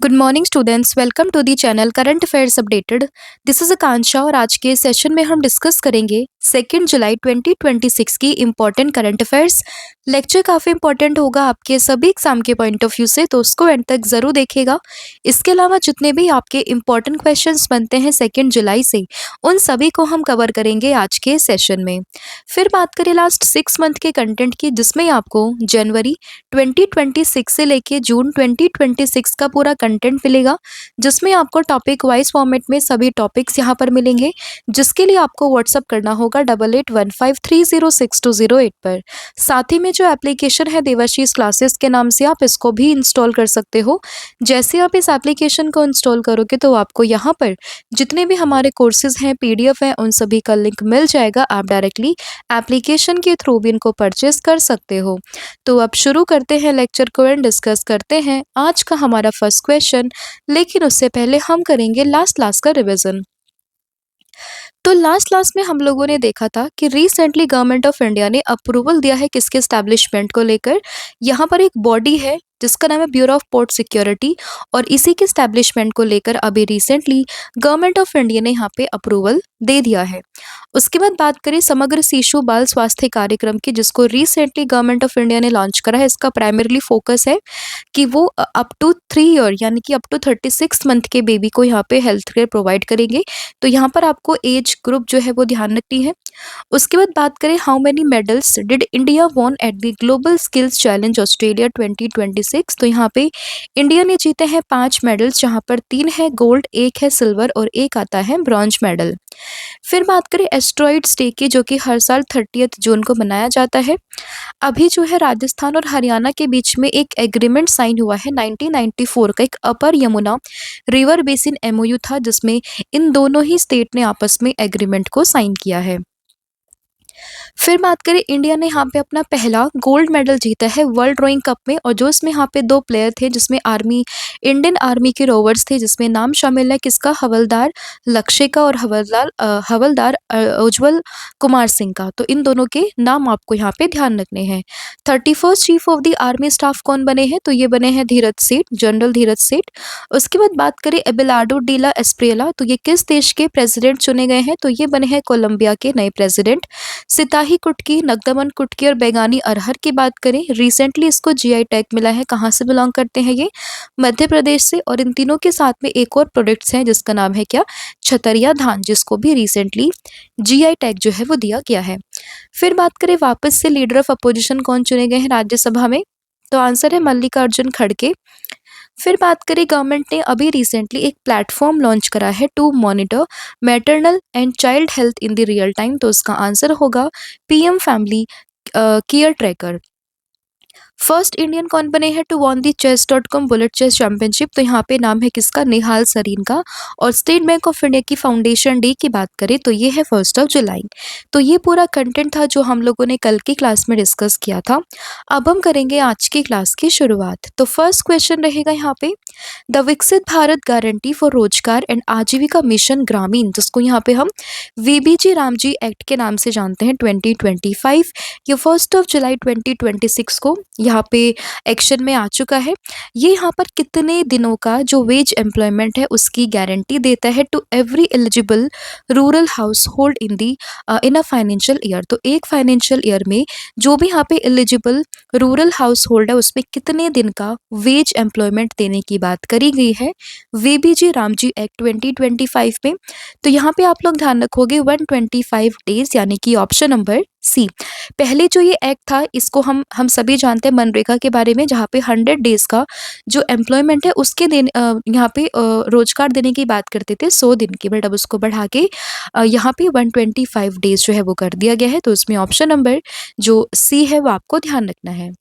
Good morning students, welcome to the channel current affairs updated. This is Akanksha और आज के session में हम डिस्कस करेंगे 2 जुलाई 2026 की इम्पोर्टेंट करंट अफेयर्स। लेक्चर काफ़ी इंपॉर्टेंट होगा आपके सभी एग्जाम के पॉइंट ऑफ व्यू से, तो उसको एंड तक ज़रूर देखिएगा। इसके अलावा जितने भी आपके इम्पोर्टेंट क्वेश्चंस बनते हैं 2 जुलाई से, उन सभी को हम कवर करेंगे आज के सेशन में। फिर बात करें लास्ट 6 मंथ के कंटेंट की, जिसमें आपको जनवरी 2026 से लेके जून 2026 का पूरा कंटेंट मिलेगा, जिसमें आपको टॉपिक वाइज फॉर्मेट में सभी टॉपिक्स यहाँ पर मिलेंगे, जिसके लिए आपको व्हाट्सअप करना होगा 8815306208 पर। साथ ही में जो एप्लीकेशन है देवाशीष क्लासेस के नाम से, आप इसको भी इंस्टॉल कर सकते हो। जैसे आप इस एप्लीकेशन को इंस्टॉल करोगे तो आपको यहाँ पर जितने भी हमारे कोर्सेज हैं, पीडीएफ हैं, उन सभी का लिंक मिल जाएगा। आप डायरेक्टली एप्लीकेशन के थ्रू भी इनको परचेस कर सकते हो। तो अब शुरू करते हैं लेक्चर को एंड डिस्कस करते हैं आज का हमारा फर्स्ट क्वेश्चन। लेकिन उससे पहले हम करेंगे लास्ट क्लास का रिवीजन। तो लास्ट क्लास में हम लोगों ने देखा था कि रिसेंटली गवर्नमेंट ऑफ इंडिया ने अप्रूवल दिया है किसके एस्टैब्लिशमेंट को लेकर। यहाँ पर एक बॉडी है जिसका नाम है ब्यूरो ऑफ पोर्ट सिक्योरिटी, और इसी के एस्टैब्लिशमेंट को लेकर अभी रिसेंटली गवर्नमेंट ऑफ इंडिया ने यहाँ पे अप्रूवल दे दिया है। उसके बाद बात करें समग्र शिशु बाल स्वास्थ्य कार्यक्रम की, जिसको रिसेंटली गवर्नमेंट ऑफ इंडिया ने लॉन्च करा है। इसका प्राइमरीली फोकस है कि वो अप टू 3 ईयर यानी कि अप टू 36 मंथ के बेबी को यहाँ पे हेल्थ केयर प्रोवाइड करेंगे। तो यहाँ पर आपको एज ग्रुप जो है वो ध्यान रखनी है। उसके बाद बात करें how many medals did India won at the global skills challenge Australia 2026। तो यहाँ पे इंडिया ने जीते हैं 5 मेडल्स, जहाँ पर 3 है गोल्ड, 1 है सिल्वर और 1 आता है ब्रॉन्ज मेडल। फिर बात करें एस्ट्रॉइड्स डे की, जो कि हर साल 30 जून को मनाया जाता है। अभी जो है राजस्थान और हरियाणा के बीच में एक एग्रीमेंट साइन हुआ है 1994 का, एक अपर यमुना रिवर बेसिन एमओयू था, जिसमें इन दोनों ही स्टेट ने आपस में एग्रीमेंट को साइन किया है। फिर बात करें इंडिया ने यहाँ पे अपना पहला गोल्ड मेडल जीता है वर्ल्ड रोइंग कप में, और जो इसमें यहाँ पे 2 प्लेयर थे, जिसमें इंडियन आर्मी के रोवर्स थे, जिसमें नाम शामिल है किसका, हवलदार लक्ष्य का और हवलदार उज्जवल कुमार सिंह का। तो इन दोनों के नाम आपको यहाँ पे ध्यान रखने हैं। 31st chief of the army staff कौन बने हैं, तो ये बने हैं धीरज सेठ, जनरल धीरज सेठ। उसके बाद बात करें एबेलार्डो डी ला एस्प्रियला, तो ये किस देश के प्रेसिडेंट चुने गए हैं, तो ये बने हैं कोलंबिया के नए प्रेसिडेंट। सिताही कुटकी, नगदमन कुटकी और बैगानी अरहर की बात करें, रिसेंटली इसको जीआई टैग मिला है। कहाँ से बिलोंग करते हैं ये, मध्य प्रदेश से। और इन तीनों के साथ में एक और प्रोडक्ट्स हैं जिसका नाम है क्या, छतरिया धान, जिसको भी रिसेंटली जीआई टैग जो है वो दिया गया है। फिर बात करें वापस से लीडर ऑफ अपोजिशन कौन चुने गए हैं राज्यसभा में, तो आंसर है मल्लिकार्जुन खड़गे। फिर बात करें गवर्नमेंट ने अभी रिसेंटली एक प्लेटफॉर्म लॉन्च करा है to monitor maternal and child health in the real time, तो उसका आंसर होगा PM family care tracker. First Indian कौन बने हैं to won the chess.com bullet chess championship, तो यहाँ पे नाम है किसका, निहाल सरीन का। और स्टेट बैंक ऑफ इंडिया की फाउंडेशन डे की बात करें तो ये है 1 जुलाई। तो ये पूरा कंटेंट था जो हम लोगों ने कल की क्लास में डिस्कस किया था। अब हम करेंगे आज की क्लास की शुरुआत। तो फर्स्ट क्वेश्चन रहेगा यहाँ पे, द विकसित भारत गारंटी फॉर रोजगार एंड आजीविका मिशन ग्रामीण, जिसको यहाँ पे हम वीबीजी रामजी एक्ट के नाम से जानते हैं 2025, ये 1 जुलाई 2026 को यहाँ पे एक्शन में आ चुका है। ये यहाँ पर कितने दिनों का जो वेज एम्प्लॉयमेंट है उसकी गारंटी देता है to every eligible rural house hold in a financial year. तो एक फाइनेंशियल ईयर में जो भी यहाँ पे एलिजिबल रूरल हाउस होल्ड है उसमें कितने दिन का वेज एम्प्लॉयमेंट देने की बात करी गई है वीबीजी रामजी एक्ट 2025 में। तो यहाँ पे आप लोग ध्यान रखोगे 125 डेज, यानी कि ऑप्शन नंबर सी। पहले जो ये एक्ट था इसको हम सभी जानते हैं मनरेगा के बारे में, जहाँ पे 100 डेज का जो एम्प्लॉयमेंट है उसके दिन यहाँ पे रोजगार देने की बात करते थे 100 दिन की, बट अब उसको बढ़ा के यहाँ पे 125 डेज जो है वो कर दिया गया है। तो इसमें ऑप्शन नंबर जो सी है वो आपको ध्यान रखना है।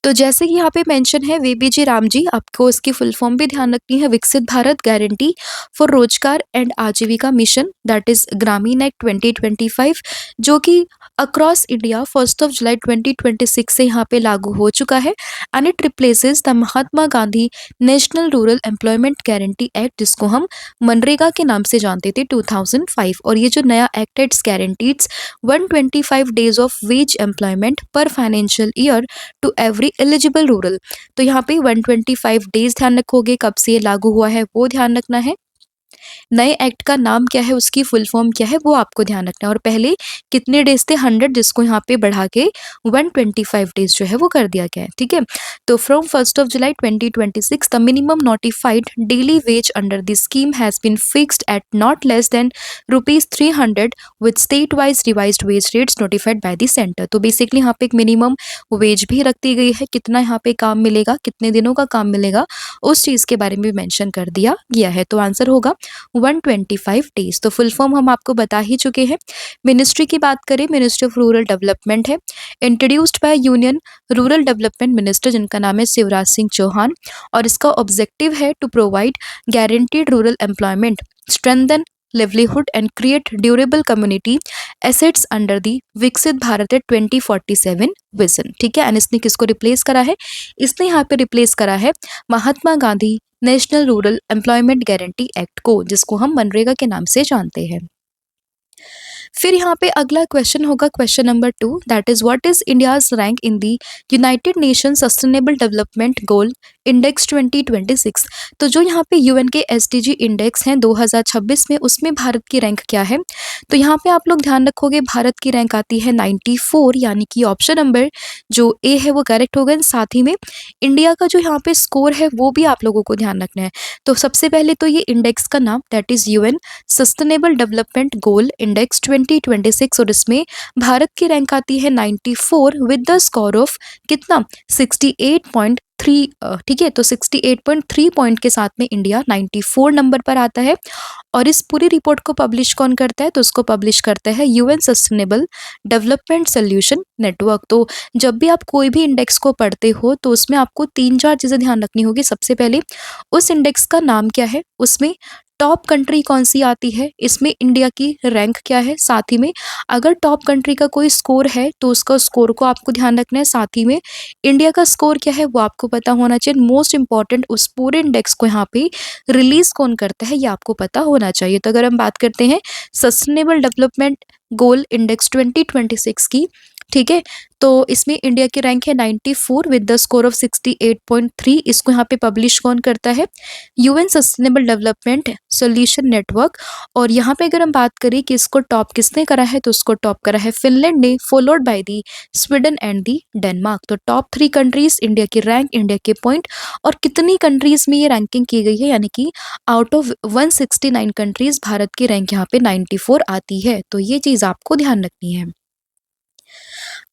तो जैसे कि यहाँ पे मेंशन है वीबीजी रामजी, आपको इसकी फुल फॉर्म भी ध्यान रखनी है, विकसित भारत गारंटी फॉर रोजगार एंड आजीविका मिशन, दैट इज ग्रामीण एक्ट 2025, जो कि अक्रॉस इंडिया 1 जुलाई 2026 से यहाँ पे लागू हो चुका है। And it replaces the Mahatma Gandhi national rural employment guarantee act, जिसको हम मनरेगा के नाम से जानते थे 2005। और ये जो नया एक्ट है it's guarantees 125 days of wage employment per financial year to every eligible rural. तो यहाँ पे 125 डेज ध्यान रखोगे, कब से ये लागू हुआ है वो ध्यान रखना है। नए एक्ट का नाम क्या है, उसकी फुल फॉर्म क्या है वो आपको ध्यान रखना है, और पहले कितने डेज थे 100, जिसको यहाँ पे बढ़ा के 125 डेज जो है वो कर दिया गया है। ठीक है, तो from 1 July 2026 the minimum notified daily wage under the scheme has been fixed at not less than ₹300 with state wise revised wage rates notified by the centre. तो बेसिकली यहाँ पे एक मिनिमम वेज भी रख दी गई है, कितना यहाँ पे काम मिलेगा, कितने दिनों का काम मिलेगा, उस चीज़ के बारे में भी मेंशन कर दिया गया है। तो आंसर होगा 125 डेज। तो फुल फॉर्म हम आपको बता ही चुके हैं। मिनिस्ट्री की बात करें, मिनिस्ट्री ऑफ रूरल डेवलपमेंट है, introduced by union rural development minister जिनका नाम है शिवराज सिंह चौहान, और इसका ऑब्जेक्टिव है to provide guaranteed rural employment, strengthen livelihood and create durable community assets under the Viksit Bharat 2047 vision. ठीक है, एंड इसने किसको रिप्लेस करा है, इसने यहाँ पे रिप्लेस करा है Mahatma Gandhi national rural employment guarantee act को, जिसको हम मनरेगा के नाम से जानते हैं। फिर यहाँ पे अगला क्वेश्चन होगा question number 2, that is what is India's rank in the United nation sustainable development goal index 2026। तो जो यहाँ पे यूएन के एसडीजी इंडेक्स हैं 2026 में, उसमें भारत की रैंक क्या है। तो यहाँ पे आप लोग ध्यान रखोगे भारत की रैंक आती है 94, यानी कि ऑप्शन नंबर जो ए है वो करेक्ट होगा। साथ ही में इंडिया का जो यहाँ पे स्कोर है वो भी आप लोगों को ध्यान रखना है। तो सबसे पहले तो ये इंडेक्स का नाम that is UN sustainable development goal index 2026, और इसमें भारत की रैंक आती है 94 विद द स्कोर ऑफ कितना 68.3। ठीक है, तो 68.3 पॉइंट के साथ में इंडिया 94 नंबर पर आता है। और इस पूरी रिपोर्ट को पब्लिश कौन करता है, तो उसको पब्लिश करता है UN sustainable development solution network. तो जब भी आप कोई भी इंडेक्स को पढ़ते हो तो उसमें आपको 3-4 चीज़ें ध्यान रखनी होगी। सबसे पहले उस इंडेक्स का नाम क्या है, उसमें टॉप कंट्री कौन सी आती है, इसमें इंडिया की रैंक क्या है, साथ ही में अगर टॉप कंट्री का कोई स्कोर है तो उसका स्कोर को आपको ध्यान रखना है, साथ ही में इंडिया का स्कोर क्या है वो आपको पता होना चाहिए। मोस्ट इंपॉर्टेंट, उस पूरे इंडेक्स को यहाँ पे रिलीज कौन करता है ये आपको पता होना चाहिए। तो अगर हम बात करते हैं सस्टेनेबल डेवलपमेंट गोल इंडेक्स 2026 की, ठीक है, तो इसमें इंडिया की रैंक है 94 विद द स्कोर ऑफ 68.3। इसको यहाँ पे पब्लिश कौन करता है, UN sustainable development solution network. और यहाँ पे अगर हम बात करें कि इसको टॉप किसने करा है, तो उसको टॉप करा है फिनलैंड ने, followed by the Sweden and the Denmark. तो टॉप 3 कंट्रीज, इंडिया की रैंक, इंडिया के पॉइंट, और कितनी कंट्रीज में ये रैंकिंग की गई है, यानी कि आउट ऑफ 169 कंट्रीज भारत की रैंक यहाँ पे 94 आती है। तो ये चीज़ आपको ध्यान रखनी है।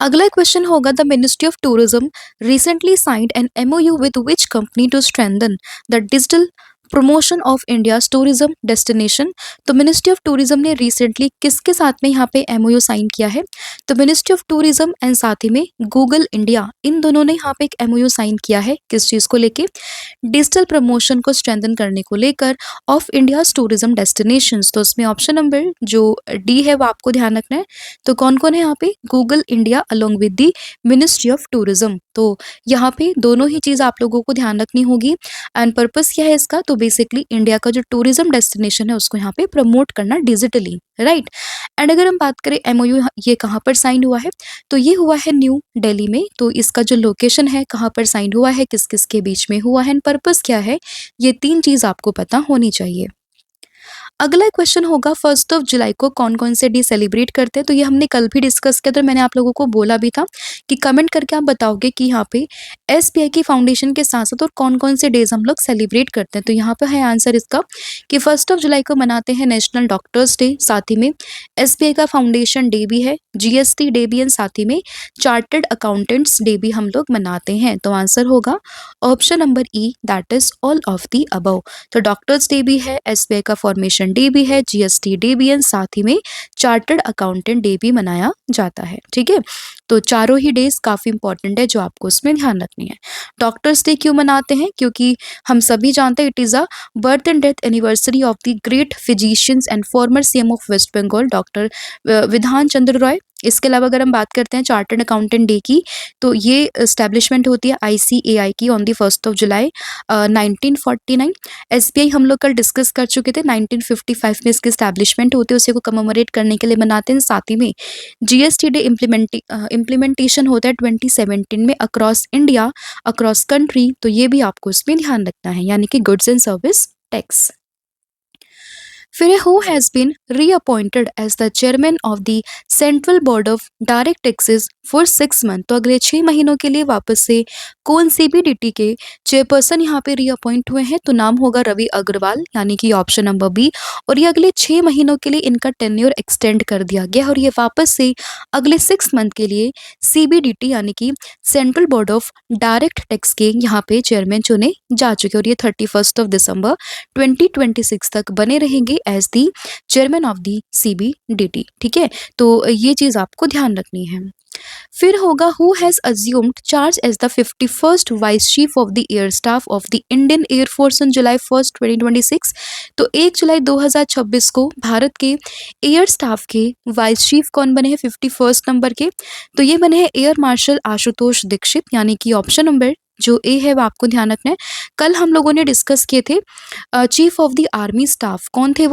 अगला क्वेश्चन होगा the ministry of tourism recently signed an MoU with which company to strengthen the digital promotion of India's tourism destination. तो मिनिस्ट्री ऑफ टूरिज्म ने रिसेंटली किसके साथ में यहाँ पे एमओयू साइन किया है, तो मिनिस्ट्री ऑफ टूरिज्म एंड साथ ही में गूगल इंडिया, इन दोनों ने यहाँ पे एक एमओयू साइन किया है। किस चीज़ को लेके, डिजिटल प्रमोशन को स्ट्रेंथन करने को लेकर ऑफ इंडियाज टूरिज्म डेस्टिनेशंस। तो उसमें ऑप्शन नंबर जो डी है वो आपको ध्यान रखना है। तो कौन कौन है यहाँ पे, Google India along with the ministry of tourism. तो यहाँ पे दोनों ही चीज़ आप लोगों को ध्यान रखनी होगी। एंड पर्पस क्या है इसका, तो बेसिकली इंडिया का जो टूरिज्म डेस्टिनेशन है उसको यहाँ पे प्रमोट करना डिजिटली, राइट। एंड अगर हम बात करें एमओयू ये कहाँ पर साइन हुआ है, तो ये हुआ है न्यू दिल्ली में। तो इसका जो लोकेशन है, कहाँ पर साइन हुआ है, किस किस के बीच में हुआ है, एंड पर्पस क्या है, ये 3 चीज़ आपको पता होनी चाहिए। अगला क्वेश्चन होगा 1 जुलाई को कौन कौन से डे सेलिब्रेट करते हैं। तो ये हमने कल भी डिस्कस किया था, मैंने आप लोगों को बोला भी था कि कमेंट करके आप बताओगे कि यहाँ पे एसबीआई की फाउंडेशन के साथ साथ और कौन कौन से डेज हम लोग सेलिब्रेट करते हैं। तो यहाँ पे है आंसर इसका कि 1 जुलाई को मनाते हैं नेशनल डॉक्टर्स डे, साथ ही में एसबीआई का फाउंडेशन डे भी है, जीएसटी डे भी है, साथ ही में चार्टर्ड अकाउंटेंट्स डे भी हम लोग मनाते हैं। तो आंसर होगा option number E, that is all of the above. तो डॉक्टर्स डे भी है, एसबीआई का फॉर्मेशन डे भी है, जीएसटी डे भी है, साथ ही में चार्टर्ड अकाउंटेंट डे भी मनाया जाता है। ठीक है, तो चारों ही डेज काफ़ी इंपॉर्टेंट है जो आपको उसमें ध्यान रखनी है। डॉक्टर्स डे क्यों मनाते हैं, क्योंकि हम सभी जानते हैं it is a birth and death anniversary of the great physicians and former CM of West Bengal doctor Vidhan Chandra Roy. इसके अलावा अगर हम बात करते हैं चार्टर्ड अकाउंटेंट डे की, तो ये एस्टैब्लिशमेंट होती है आईसीएआई की on the 1st of July 1949। SBI हम लोग कल डिस्कस कर चुके थे, 1955 में इसकी एस्टैब्लिशमेंट होती है, उसी को कमेमोरेट करने के लिए मनाते हैं। साथ ही में जीएसटी डे इम्प्लीमेंटेशन होता है 2017 में अक्रॉस इंडिया, अक्रॉस कंट्री, तो ये भी आपको इसमें ध्यान रखना है, यानी कि गुड्स एंड सर्विस टैक्स। फिर who has been reappointed as the chairman of the central board of direct taxes for 6 month, तो अगले 6 महीनों के लिए वापस से कौन सीबीडीटी के चेयरपर्सन यहाँ पे रीअपॉइंट हुए हैं, तो नाम होगा रवि अग्रवाल, यानी कि ऑप्शन नंबर बी। और ये अगले 6 महीनों के लिए इनका टेन्योर एक्सटेंड कर दिया गया और ये वापस से अगले 6 मंथ के लिए सीबीडीटी यानी कि central board of direct tax के यहाँ पे चेयरमैन चुने जा चुके और ये 31 दिसंबर 2026 तक बने रहेंगे as the chairman of the CBDT. ठीक है, तो ये चीज आपको ध्यान रखनी है। फिर होगा who has assumed charge as the 51st vice chief of the air staff of the Indian air force on July 1st 2026, तो 1 जुलाई 2026 को भारत के एयर स्टाफ के वाइस चीफ कौन बने हैं 51st नंबर के, तो ये बने हैं एयर मार्शल आशुतोष दीक्षित, यानी कि ऑप्शन नंबर जो ए है वो आपको ध्यान रखना है। कल हम लोगों ने डिस्कस किए थे chief of the army staff कौन थे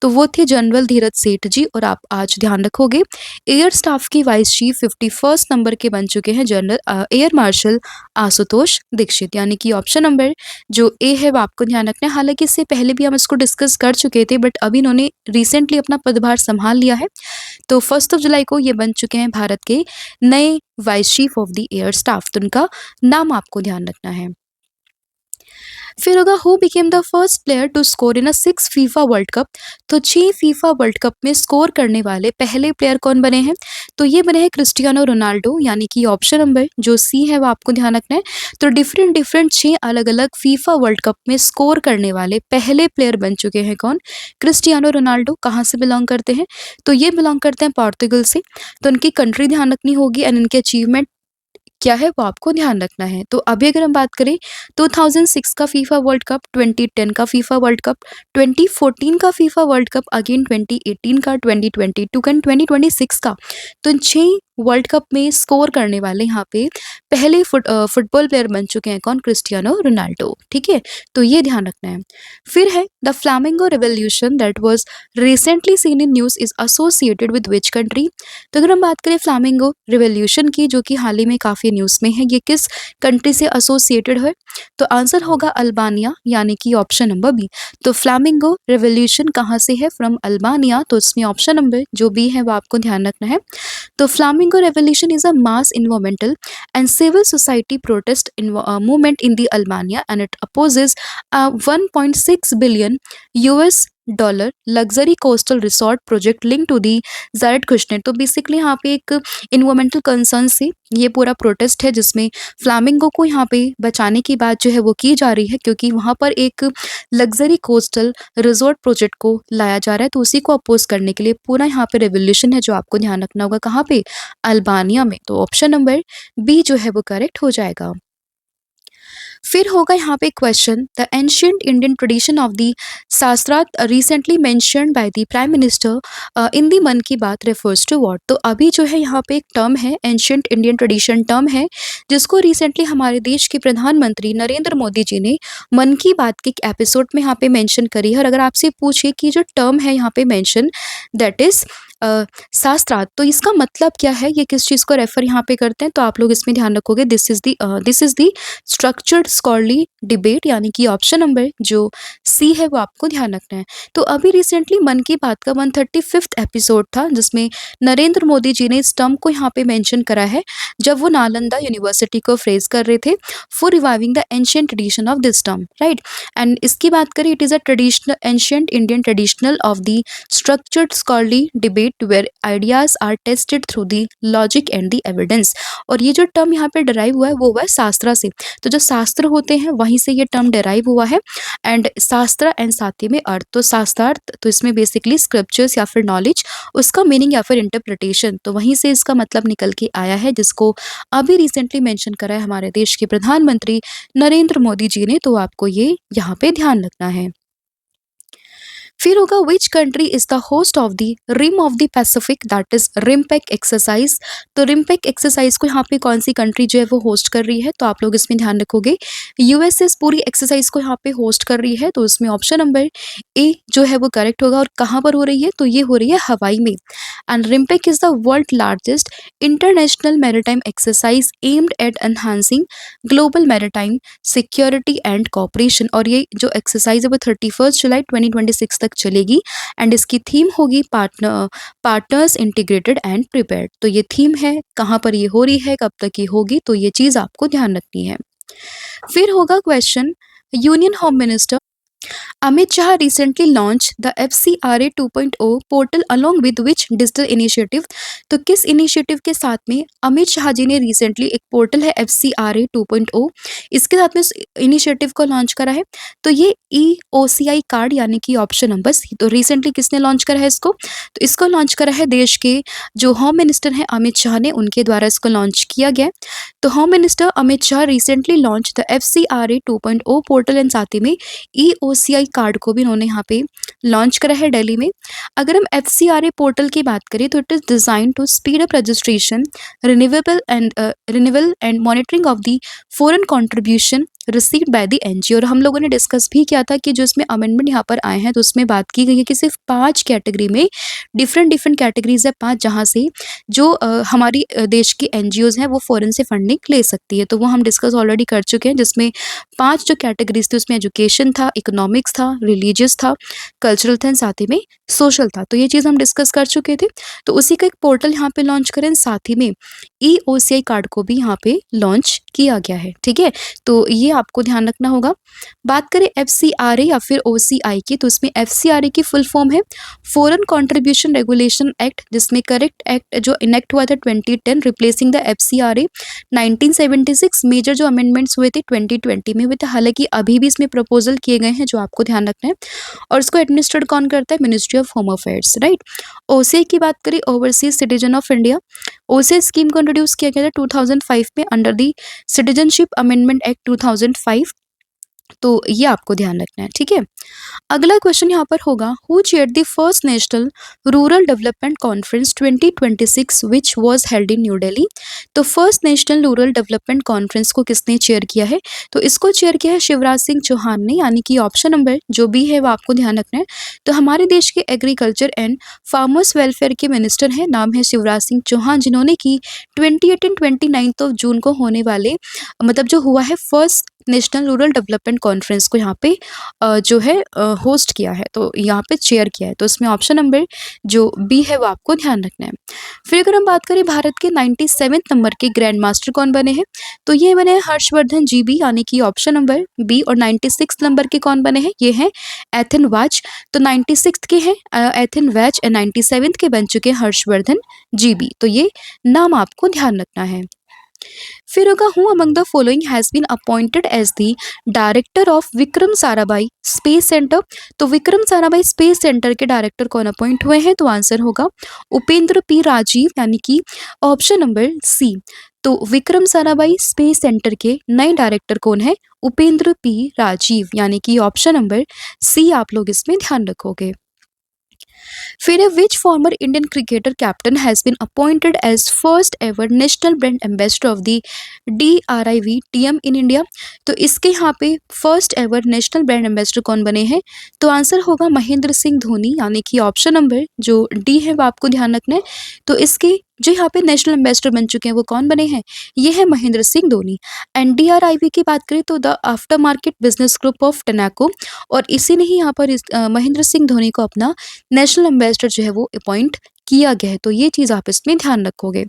तो वो थे जनरल धीरज सेठ जी, और आप आज ध्यान रखोगे एयर स्टाफ की वाइस चीफ 51st नंबर के बन चुके हैं general air marshal Ashutosh Dikshit, यानी कि ऑप्शन नंबर जो ए है वो आपको ध्यान रखना है। हालांकि इससे पहले भी हम इसको डिस्कस कर चुके थे, बट अभी इन्होंने रिसेंटली अपना पदभार संभाल लिया है, तो 1 जुलाई को ये बन चुके हैं भारत के नए vice chief of the air staff, तो उनका नाम आपको ध्यान रखना है। फिर होगा who became the first player to score in a 6 FIFA world cup, तो 6 फीफा वर्ल्ड कप में स्कोर करने वाले पहले प्लेयर कौन बने हैं, तो ये बने हैं क्रिस्टियानो रोनाल्डो, यानी कि ऑप्शन नंबर जो सी है वो आपको ध्यान रखना है। तो डिफरेंट 6 अलग अलग फीफा वर्ल्ड कप में स्कोर करने वाले पहले प्लेयर बन चुके हैं कौन, क्रिस्टियानो रोनाल्डो। कहाँ से बिलोंग करते हैं, तो ये बिलोंग करते हैं पोर्तुगल से, तो उनकी कंट्री ध्यान रखनी होगी एंड इनके अचीवमेंट क्या है वो आपको ध्यान रखना है। तो अभी अगर हम बात करें 2006 का फीफा वर्ल्ड कप, 2010 का फीफा वर्ल्ड कप, 2014 का फीफा वर्ल्ड कप, अगेन 2018 का, 2022 का, 2026 का, तो इन 6 वर्ल्ड कप में स्कोर करने वाले यहाँ पे पहले फुटबॉल प्लेयर बन चुके हैं कौन, क्रिस्टियानो रोनाल्डो। ठीक है, तो ये ध्यान रखना है। फिर है the flamingo revolution that was recently seen in news is associated with which country, तो अगर हम बात करें फ्लामिंगो रिवोल्यूशन की जो कि हाल ही में काफ़ी न्यूज़ में है, ये किस कंट्री से एसोसिएटेड है, तो आंसर होगा अल्बानिया, यानी कि ऑप्शन नंबर बी। तो फ्लामिंगो रेवोल्यूशन कहाँ से है, फ्रॉम अल्बानिया, तो इसमें ऑप्शन नंबर जो बी है वो आपको ध्यान रखना है। तो flamingo revolution is a mass environmental and civil society protest movement in the Albania and it opposes 1.6 billion US dollar luxury coastal resort project link to the Jared Kushner. तो basically यहाँ पे एक इन्वायरमेंटल कंसर्न से ये पूरा protest है जिसमें flamingo को यहाँ पे बचाने की बात जो है वो की जा रही है, क्योंकि वहाँ पर एक लग्जरी कोस्टल रिजॉर्ट प्रोजेक्ट को लाया जा रहा है, तो उसी को अपोज करने के लिए पूरा यहाँ पे रेवोल्यूशन है जो आपको ध्यान रखना होगा। कहाँ पे, अल्बानिया में, तो ऑप्शन नंबर बी जो है वो करेक्ट हो जाएगा। फिर होगा यहाँ पे question the ancient Indian tradition of the Shastrarth recently mentioned by the prime minister in the Mann Ki बात रेफर्स टू व्हाट, तो अभी जो है यहाँ पे एक टर्म है एंशियंट इंडियन ट्रेडिशन टर्म है जिसको रिसेंटली हमारे देश के प्रधानमंत्री नरेंद्र मोदी जी ने मन की बात के एपिसोड में यहाँ पे मेंशन करी है। और अगर आपसे पूछे कि जो टर्म है यहाँ पे मेंशन दैट इज शास्त्रार्थ, तो इसका मतलब क्या है, ये किस चीज़ को रेफर यहाँ पे करते हैं, तो आप लोग इसमें ध्यान रखोगे this is the structured scholarly debate, यानी कि ऑप्शन नंबर जो सी है वो आपको ध्यान रखना है। तो अभी रिसेंटली मन की बात का 135th एपिसोड था जिसमें नरेंद्र मोदी जी ने इस टर्म को यहाँ पे मेंशन करा है जब वो नालंदा यूनिवर्सिटी को फ्रेज कर रहे थे for reviving the ancient tradition of this term, right. And इसकी बात करें it is a traditional ancient Indian traditional of the structured scholarly debate where ideas are tested through the logic and the evidence। और ये जो term यहाँ पे derive हुआ है वो हुआ है शास्त्र से, तो जो शास्त्र होते हैं वहीं से ये टर्म डराइव हुआ है। एंड शास्त्र एंड साथ ही में अर्थ, तो शास्त्रार्थ तो इसमें बेसिकली स्क्रिप्चर्स या फिर नॉलेज, उसका मीनिंग या फिर इंटरप्रिटेशन, तो वहीं से इसका मतलब निकल के आया है जिसको अभी रिसेंटली मेंशन करा है हमारे देश के प्रधानमंत्री नरेंद्र मोदी जी ने, तो आपको ये यहाँ पे ध्यान रखना है। फिर होगा which country is the host of the rim of the Pacific, that is RIMPAC exercise. तो रिमपेक एक्सरसाइज को यहाँ पे कौन सी कंट्री जो है वो होस्ट कर रही है, तो आप लोग इसमें ध्यान रखोगे यूएसएस पूरी एक्सरसाइज को यहाँ पे होस्ट कर रही है, तो उसमें ऑप्शन नंबर ए जो है वो करेक्ट होगा। और कहाँ पर हो रही है, तो ये हो रही है हवाई में। And RIMPAC is the world largest international maritime exercise aimed at enhancing global maritime security and cooperation. और ये जो एक्सरसाइज है वो 31 जुलाई 2026 तक चलेगी। एंड इसकी थीम होगी पार्टनर्स इंटीग्रेटेड एंड प्रिपेयर्ड। तो ये थीम है, कहाँ पर ये हो रही है, कब तक ये होगी, तो ये चीज़ आपको ध्यान रखनी है। फिर होगा question, union home minister Amit Shah recently launched the FCRA 2.0 portal along with which digital initiative. तो किस इनिशिएटिव के साथ में अमित शाह जी ने रिसेंटली एक पोर्टल है FCRA 2.0, इसके साथ में इस इनिशिएटिव को लॉन्च करा है। तो ये EOCI कार्ड यानी कि ऑप्शन नंबर सी। तो रिसेंटली किसने लॉन्च करा है इसको, तो इसको लॉन्च करा है देश के जो होम मिनिस्टर हैं अमित शाह ने, उनके द्वारा इसको लॉन्च किया गया। तो home minister Amit Shah recently launch the FCRA 2.0 portal and साथ ही में EOCI कार्ड को भी उन्होंने यहाँ पे लॉन्च करा है दिल्ली में। अगर हम FCRA पोर्टल की बात करें तो it is designed to speed up registration, renewal and monitoring of the foreign contribution received by the NGO. और हम लोगों ने डिस्कस भी किया था कि जो इसमें अमेंडमेंट यहाँ पर आए हैं तो उसमें बात की गई है कि सिर्फ 5 कैटेगरी में डिफरेंट कैटेगरीज है 5, जहाँ से जो हमारी देश की एनजीओज हैं वो फॉरेन से फंडिंग ले सकती है। तो वो हम डिस्कस ऑलरेडी कर चुके हैं, जिसमें 5 जो कैटेगरीज थी उसमें एजुकेशन था, इकोनॉमिक्स था, रिलीजियस था, कल्चरल था, साथ ही में सोशल था। तो ये चीज़ हम डिस्कस कर चुके थे। तो उसी का एक पोर्टल यहाँ पे लॉन्च करें, साथ ही में EOCI कार्ड को भी यहाँ पे लॉन्च किया गया है। ठीक है, तो ये आपको ध्यान रखना होगा। बात करें FCRA या फिर OCI की, तो इसमें FCRA की फुल फॉर्म है फॉरेन कंट्रीब्यूशन रेगुलेशन एक्ट, जिसमें करेक्ट एक्ट जो इनेक्ट हुआ था 2010 रिप्लेसिंग द FCRA 1976। मेजर जो अमेंडमेंट्स हुए थे 2020 में हुए थे, हालांकि अभी भी इसमें प्रपोजल किए गए हैं जो आपको ध्यान रखना है। और इसको एडमिनिस्ट्रेट कौन करता है, ministry of home affairs, right. OCI की बात करें, overseas citizen of India, OCI scheme को इंट्रोड्यूस किया गया था 2005 में under the citizenship amendment act 2005। तो ये आपको ध्यान रखना है। ठीक है, अगला क्वेश्चन यहाँ पर होगा, who chair the first national rural development conference 2026 which was held in New Delhi. तो first national rural development conference को किसने चेयर किया है, तो इसको चेयर किया है शिवराज सिंह चौहान ने, यानी कि ऑप्शन नंबर जो बी है वो आपको ध्यान रखना है। तो हमारे देश के एग्रीकल्चर एंड फार्मर्स वेलफेयर के मिनिस्टर हैं, नाम है शिवराज सिंह चौहान, जिन्होंने की 29 जून को होने वाले मतलब जो हुआ है first national rural development conference को यहाँ पे जो है होस्ट किया है, तो यहाँ पे चेयर किया है। तो इसमें ऑप्शन नंबर जो बी है वो आपको ध्यान रखना है। फिर अगर हम बात करें भारत के 97वें नंबर के ग्रैंड मास्टर कौन बने हैं, तो ये बने हैं हर्षवर्धन GB, यानी कि ऑप्शन नंबर बी। और 96 नंबर के कौन बने हैं, ये हैं एथन वाज। तो 96 के हैं एथन वाज, 97 के बन चुके हैं हर्षवर्धन GB। तो ये नाम आपको ध्यान रखना है। फिर होगा, who among the following has been appointed as the director of Vikram Sarabhai space centre. तो विक्रम साराभाई स्पेस सेंटर के डायरेक्टर कौन अपॉइंट हुए हैं, तो आंसर होगा उपेंद्र P राजीव, यानी कि ऑप्शन नंबर सी। तो विक्रम साराभाई स्पेस सेंटर के नए डायरेक्टर कौन है, उपेंद्र P राजीव, यानी कि ऑप्शन नंबर सी आप लोग इसमें ध्यान रखोगे। फिर which former Indian cricketer captain has been appointed as first ever national brand ambassador of the DRIV TM in India. तो इसके यहाँ पे first ever national brand ambassador कौन बने हैं, तो आंसर होगा महेंद्र सिंह धोनी, यानी कि ऑप्शन नंबर जो डी है वो आपको ध्यान रखना है। तो इसके जो यहाँ पे नेशनल एम्बेसडर बन चुके हैं वो कौन बने हैं, ये है महेंद्र सिंह धोनी। एंड DRIV की बात करें तो the after market business group of Tenneco, और इसी ने ही यहाँ पर महेंद्र सिंह धोनी को अपना नेशनल एम्बेसडर जो है वो अपॉइंट किया गया है। तो ये चीज़ आप इसमें ध्यान रखोगे।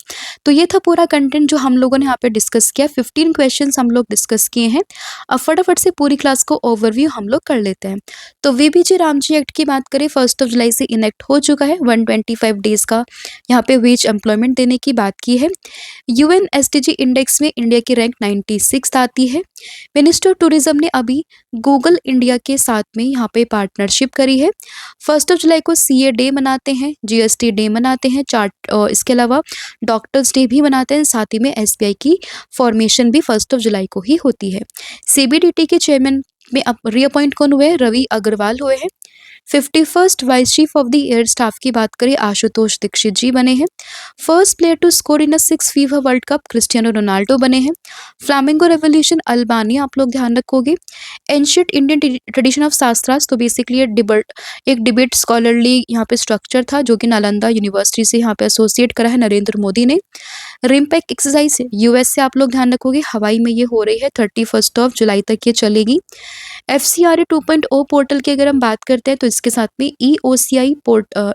तो ये था पूरा कंटेंट जो हम लोगों ने यहाँ पे डिस्कस किया। 15 क्वेश्चंस हम लोग डिस्कस किए हैं। अब फटाफट से पूरी क्लास को ओवरव्यू हम लोग कर लेते हैं। तो VBG रामजी एक्ट की बात करें 1 जुलाई से इनेक्ट हो चुका है। 125 डेज का यहाँ पे वेज एम्प्लॉयमेंट देने की बात की है। UN SDG इंडेक्स में इंडिया की रैंक 96 आती है। मिनिस्टर टूरिज्म ने अभी गूगल इंडिया के साथ में यहाँ पे पार्टनरशिप करी है। 1 जुलाई को CA डे मनाते हैं, GST डे मनाते हैं, इसके अलावा डॉक्टर्स डे भी मनाते हैं, साथ ही में SBI की फॉर्मेशन भी 1 जुलाई को ही होती है। CBDT के चेयरमैन इसमें अब रीअपॉइंट कौन हुए हैं? रवि अग्रवाल हुए हैं। 51st vice chief of the air staff की बात करें, आशुतोष दीक्षित जी बने हैं। First player to score in a 6 FIFA world cup, Cristiano Ronaldo बने हैं। फ्लामिंगो रेवोल्यूशन अल्बानिया आप लोग ध्यान रखोगे। Ancient Indian tradition of shastras, तो बेसिकली एक डिबेट स्कॉलरली यहाँ पे स्ट्रक्चर था जो कि नालंदा यूनिवर्सिटी से यहाँ पे एसोसिएट करा है नरेंद्र मोदी ने। रिम्पैक एक्सरसाइज यूएस से आप लोग ध्यान रखोगे, हवाई में ये हो रही है, 31 जुलाई तक ये चलेगी। FCRA 2.0 पोर्टल की अगर हम बात करते हैं तो इसके साथ में EOCI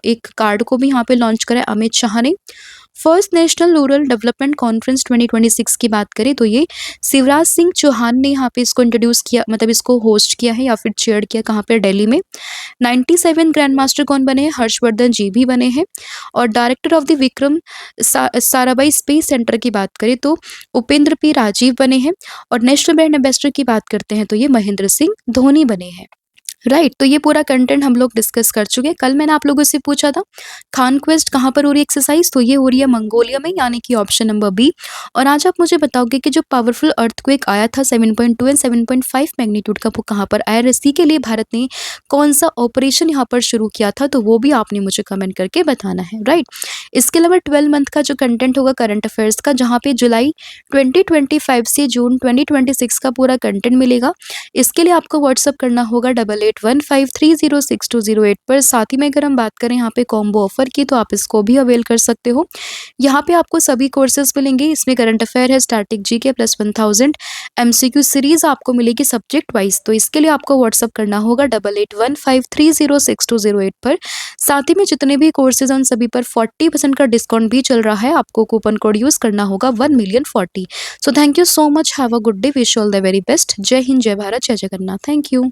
एक कार्ड को भी यहाँ पे लॉन्च करा है अमित शाह ने। First national rural development conference 2026 की बात करें तो ये शिवराज सिंह चौहान ने यहाँ पे इसको इंट्रोड्यूस किया, मतलब इसको होस्ट किया है या फिर चेयर किया, कहाँ पे? दिल्ली में। 97 ग्रैंड मास्टर कौन बने हैं? हर्षवर्धन जी भी बने हैं। और director of the Vikram Sarabhai space centre की बात करें तो उपेंद्र P राजीव बने हैं। और नेशनल ब्रांड एम्बेसडर की बात करते हैं तो ये महेंद्र सिंह धोनी बने हैं। राइट, तो ये पूरा कंटेंट हम लोग डिस्कस कर चुके हैं। कल मैंने आप लोगों से पूछा था खान क्वेस्ट कहाँ पर हो रही है एक्सरसाइज, तो ये हो रही है मंगोलिया में, यानी कि ऑप्शन नंबर बी। और आज आप मुझे बताओगे कि जो पावरफुल अर्थक्वेक आया था 7.2 एंड 7.5 मैग्नीट्यूड का, वो कहाँ पर आया? इसी के लिए भारत ने कौन सा ऑपरेशन यहाँ पर शुरू किया था, तो वो भी आपने मुझे कमेंट करके बताना है। राइट, इसके अलावा 12 मंथ का जो कंटेंट होगा करंट अफेयर्स का, जहाँ पे जुलाई 2025 से जून 2026 का पूरा कंटेंट मिलेगा। इसके लिए आपको व्हाट्सअप करना होगा 8815306208 पर। साथ ही में अगर हम बात करें यहाँ पे कॉम्बो ऑफर की, तो आप इसको भी अवेल कर सकते हो। यहाँ पे आपको सभी कोर्सेज मिलेंगे। इसमें करंट अफेयर है, static GK plus 1000 MCQ series आपको मिलेगी सब्जेक्ट वाइज। तो इसके लिए आपको व्हाट्सअप करना होगा 8815306208 पर। साथ ही में जितने भी कोर्सेज उन सभी पर 40% का डिस्काउंट भी चल रहा है। आपको कूपन कोड यूज करना होगा 1,000,040। So thank you so much, have a good day, wish all the very best. जय हिंद, जय भारत, जय जगन्नाथ, थैंक यू।